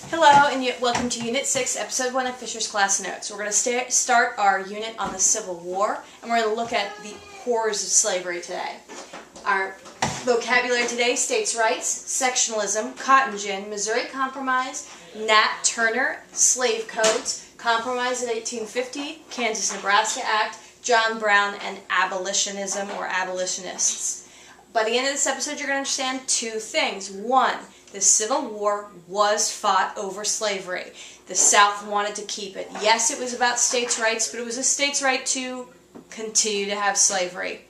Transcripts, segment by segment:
Hello and welcome to Unit 6, Episode 1 of Fisher's Class Notes. We're going to start our unit on the Civil War, and we're going to look at the horrors of slavery today. Our vocabulary today: states' rights, sectionalism, cotton gin, Missouri Compromise, Nat Turner, slave codes, Compromise of 1850, Kansas-Nebraska Act, John Brown, and abolitionism or abolitionists. By the end of this episode, you're going to understand two things. One, the Civil War was fought over slavery. The South wanted to keep it. Yes, it was about states' rights, but it was a states' right to continue to have slavery.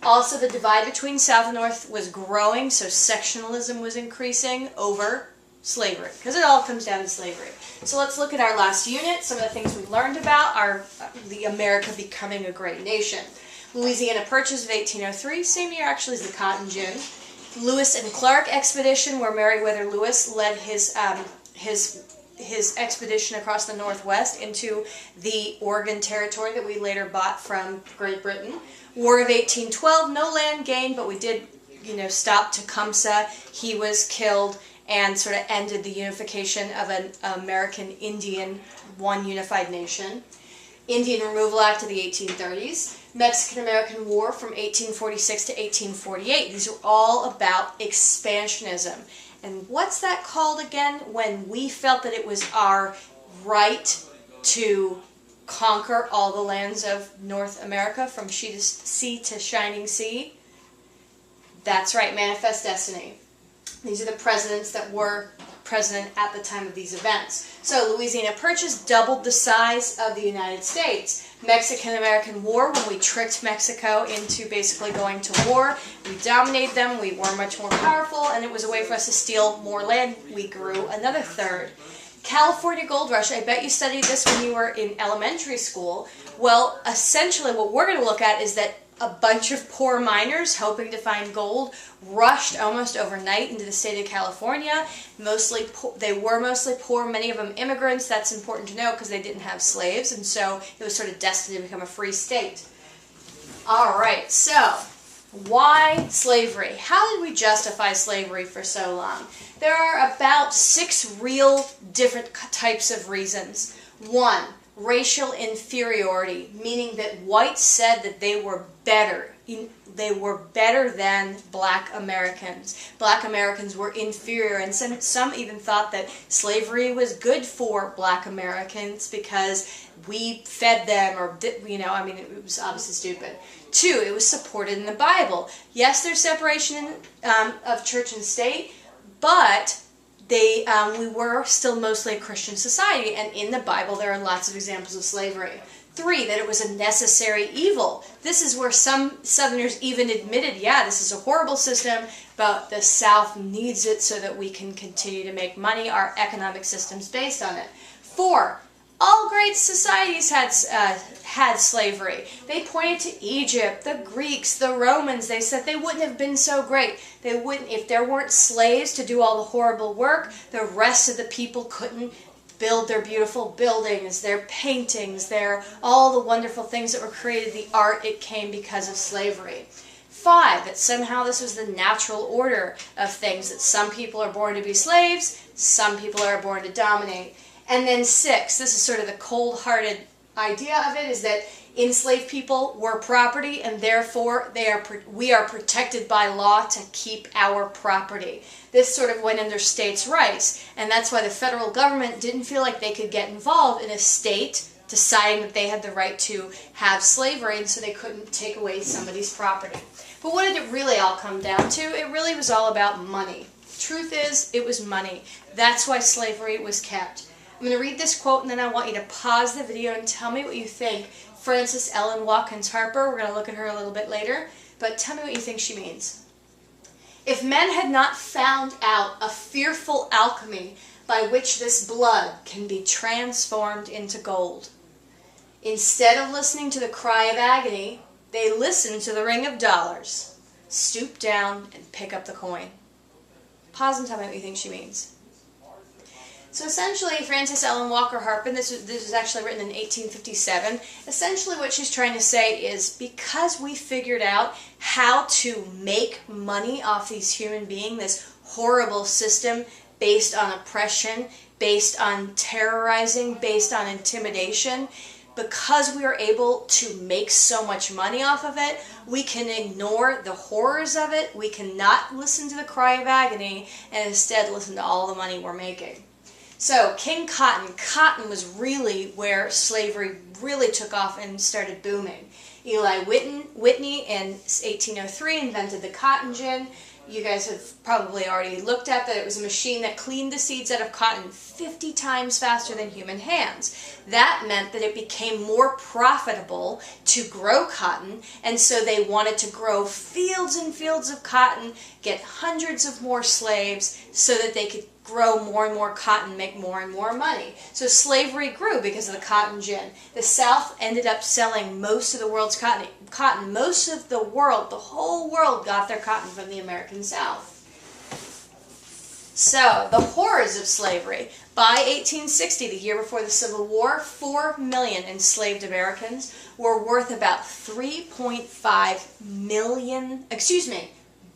Also, the divide between South and North was growing, so sectionalism was increasing over slavery, because it all comes down to slavery. So let's look at our last unit, some of the things we learned about the America becoming a great nation. Louisiana Purchase of 1803, same year actually as the Cotton Gin. Lewis and Clark expedition, where Meriwether Lewis led his expedition across the Northwest into the Oregon Territory that we later bought from Great Britain. War of 1812, no land gained, but we did, stop Tecumseh. He was killed and sort of ended the unification of an American Indian, one unified nation. Indian Removal Act of the 1830s. Mexican-American War from 1846 to 1848. These are all about expansionism. And what's that called again? When we felt that it was our right to conquer all the lands of North America from sea to shining sea? That's right, Manifest Destiny. These are the presidents that were president at the time of these events. So Louisiana Purchase doubled the size of the United States. Mexican-American War, when we tricked Mexico into basically going to war, we dominated them, we were much more powerful, and it was a way for us to steal more land. We grew another third. California Gold Rush, I bet you studied this when you were in elementary school. Well, essentially what we're going to look at is that a bunch of poor miners hoping to find gold rushed almost overnight into the state of California. They were mostly poor, many of them immigrants. That's important to know because they didn't have slaves, and so it was sort of destined to become a free state. All right, so why slavery? How did we justify slavery for so long? There are about 6 real different types of reasons. 1, racial inferiority, meaning that whites said that they were better. They were better than black Americans. Black Americans were inferior, and some even thought that slavery was good for black Americans because we fed them, or, it was obviously stupid. 2, it was supported in the Bible. Yes, there's separation of church and state, but we were still mostly a Christian society, and in the Bible there are lots of examples of slavery. 3, that it was a necessary evil. This is where some Southerners even admitted, yeah, this is a horrible system, but the South needs it so that we can continue to make money. Our economic system's based on it. 4, all great societies had slavery. They pointed to Egypt, the Greeks, the Romans. They said they wouldn't have been so great. They wouldn't, if there weren't slaves to do all the horrible work, the rest of the people couldn't build their beautiful buildings, their paintings, all the wonderful things that were created, the art. It came because of slavery. 5, that somehow this was the natural order of things, that some people are born to be slaves, some people are born to dominate. And then 6, this is sort of the cold-hearted idea of it, is that enslaved people were property, and therefore we are protected by law to keep our property. This sort of went under states' rights, and that's why the federal government didn't feel like they could get involved in a state deciding that they had the right to have slavery, and so they couldn't take away somebody's property. But what did it really all come down to? It really was all about money. Truth is, it was money. That's why slavery was kept. I'm going to read this quote, and then I want you to pause the video and tell me what you think. Frances Ellen Watkins Harper, we're going to look at her a little bit later, but tell me what you think she means. If men had not found out a fearful alchemy by which this blood can be transformed into gold, instead of listening to the cry of agony, they listened to the ring of dollars. Stoop down and pick up the coin. Pause and tell me what you think she means. So essentially, Frances Ellen Walker Harper, this was actually written in 1857, essentially what she's trying to say is, because we figured out how to make money off these human beings, this horrible system based on oppression, based on terrorizing, based on intimidation. Because we are able to make so much money off of it, we can ignore the horrors of it. We cannot listen to the cry of agony and instead listen to all the money we're making. So King Cotton. Cotton was really where slavery really took off and started booming. Eli Whitney in 1803 invented the cotton gin. You guys have probably already looked at that. It was a machine that cleaned the seeds out of cotton 50 times faster than human hands. That meant that it became more profitable to grow cotton, and so they wanted to grow fields and fields of cotton, get hundreds of more slaves so that they could grow more and more cotton, make more and more money. So slavery grew because of the cotton gin. The South ended up selling most of the world's cotton. Most of the world, the whole world, got their cotton from the American South. So, the horrors of slavery. By 1860, the year before the Civil War, 4 million enslaved Americans were worth about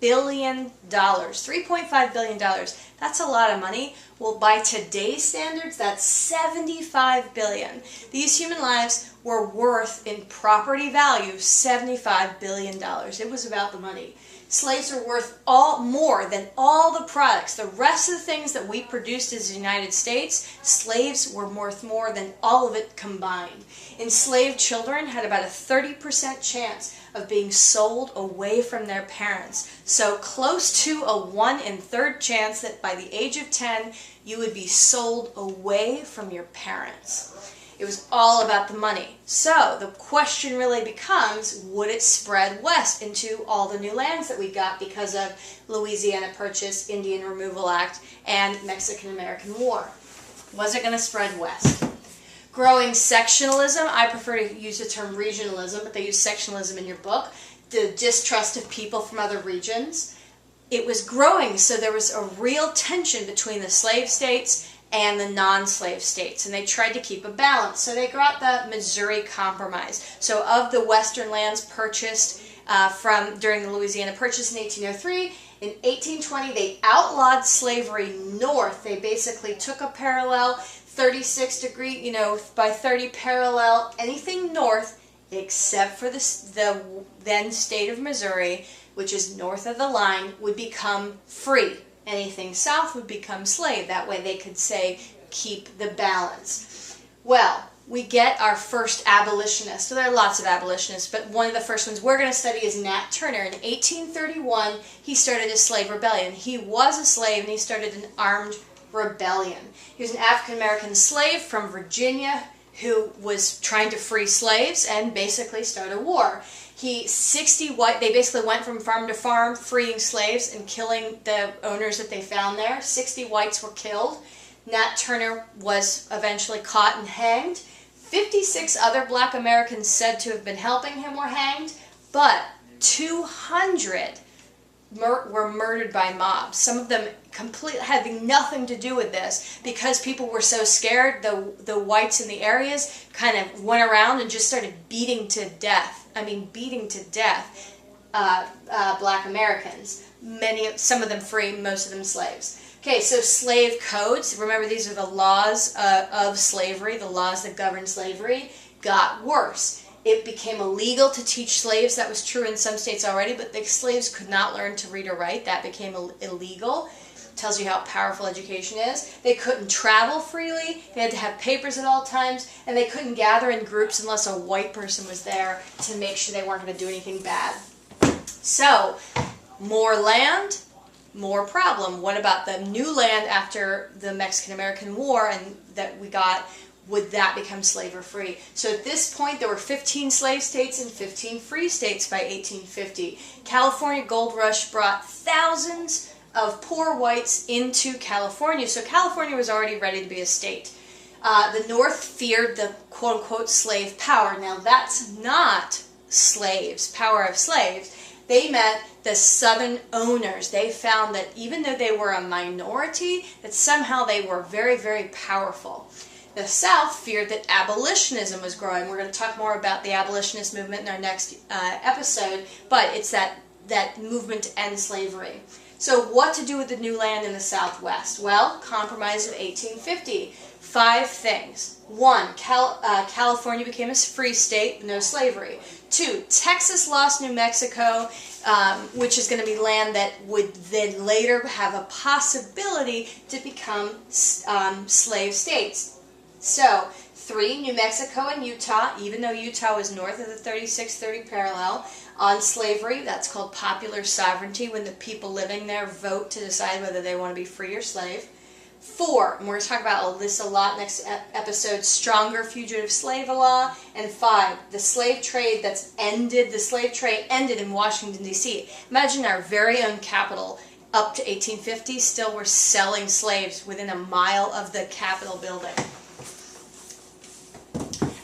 billion dollars. $3.5 billion. That's a lot of money. Well, by today's standards, that's 75 billion. These human lives were worth, in property value, $75 billion. It was about the money. Slaves were worth more than all the products. The rest of the things that we produced as the United States, slaves were worth more than all of it combined. Enslaved children had about a 30% chance of being sold away from their parents. So close to a 1 in 3 chance that by the age of 10, you would be sold away from your parents. It was all about the money. So the question really becomes, would it spread west into all the new lands that we got because of Louisiana Purchase, Indian Removal Act, and Mexican-American War? Was it going to spread west? Growing sectionalism, I prefer to use the term regionalism, but they use sectionalism in your book. The distrust of people from other regions. It was growing, so there was a real tension between the slave states and the non-slave states, and they tried to keep a balance. So they got the Missouri Compromise. So of the western lands purchased during the Louisiana Purchase in 1803, in 1820 they outlawed slavery north. They basically took a parallel 36 degree, by 30 parallel, anything north except for the then state of Missouri, which is north of the line, would become free. Anything south would become slave. That way they could say, keep the balance. Well, we get our first abolitionist. So there are lots of abolitionists, but one of the first ones we're going to study is Nat Turner. In 1831, he started a slave rebellion. He was a slave and he started an armed rebellion. He was an African-American slave from Virginia who was trying to free slaves and basically start a war. They basically went from farm to farm freeing slaves and killing the owners that they found there. 60 whites were killed. Nat Turner was eventually caught and hanged. 56 other black Americans said to have been helping him were hanged, but 200 were murdered by mobs. Some of them completely having nothing to do with this because people were so scared. The whites in the areas kind of went around and just started beating to death black Americans. Some of them free, most of them slaves. Okay, so slave codes. Remember, these are the laws of slavery, the laws that govern slavery, got worse. It became illegal to teach slaves. That was true in some states already, but the slaves could not learn to read or write. That became illegal. Tells you how powerful education is. They couldn't travel freely. They had to have papers at all times, and they couldn't gather in groups unless a white person was there to make sure they weren't going to do anything bad. So, more land, more problem. What about the new land after the Mexican-American War and that we got? Would that become slave or free? So at this point, there were 15 slave states and 15 free states by 1850. California Gold Rush brought thousands of poor whites into California. So California was already ready to be a state. The North feared the quote-unquote slave power. Now that's not power of slaves. They meant the Southern owners. They found that even though they were a minority, that somehow they were very, very powerful. The South feared that abolitionism was growing. We're going to talk more about the abolitionist movement in our next episode, but it's that movement to end slavery. So what to do with the new land in the Southwest? Well, Compromise of 1850. 5 things. 1, California became a free state, no slavery. 2, Texas lost New Mexico, which is going to be land that would then later have a possibility to become slave states. So, 3, New Mexico and Utah, even though Utah was north of the 3630 parallel, on slavery. That's called popular sovereignty, when the people living there vote to decide whether they want to be free or slave. 4, and we're going to talk about this a lot next episode, stronger fugitive slave law. And 5, the slave trade that's ended. The slave trade ended in Washington, D.C. Imagine our very own capital. Up to 1850, still we're selling slaves within a mile of the Capitol building.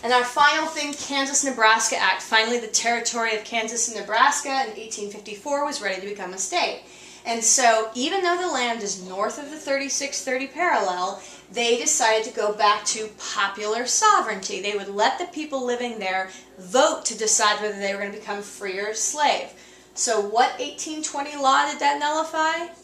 And our final thing, Kansas-Nebraska Act. Finally, the territory of Kansas and Nebraska in 1854 was ready to become a state. And so, even though the land is north of the 3630 parallel, they decided to go back to popular sovereignty. They would let the people living there vote to decide whether they were going to become free or slave. So what 1820 law did that nullify?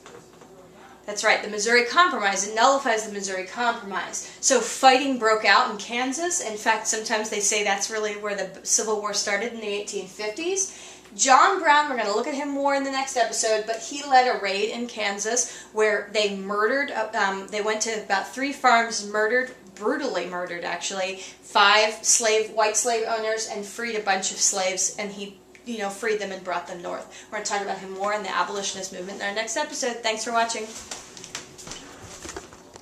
That's right, the Missouri Compromise. It nullifies the Missouri Compromise. So fighting broke out in Kansas. In fact, sometimes they say that's really where the Civil War started in the 1850s. John Brown, we're going to look at him more in the next episode, but he led a raid in Kansas where they murdered, they went to about 3 farms, brutally murdered actually, 5 white slave owners, and freed a bunch of slaves, and he freed them and brought them north. We're going to talk about him more in the abolitionist movement in our next episode. Thanks for watching.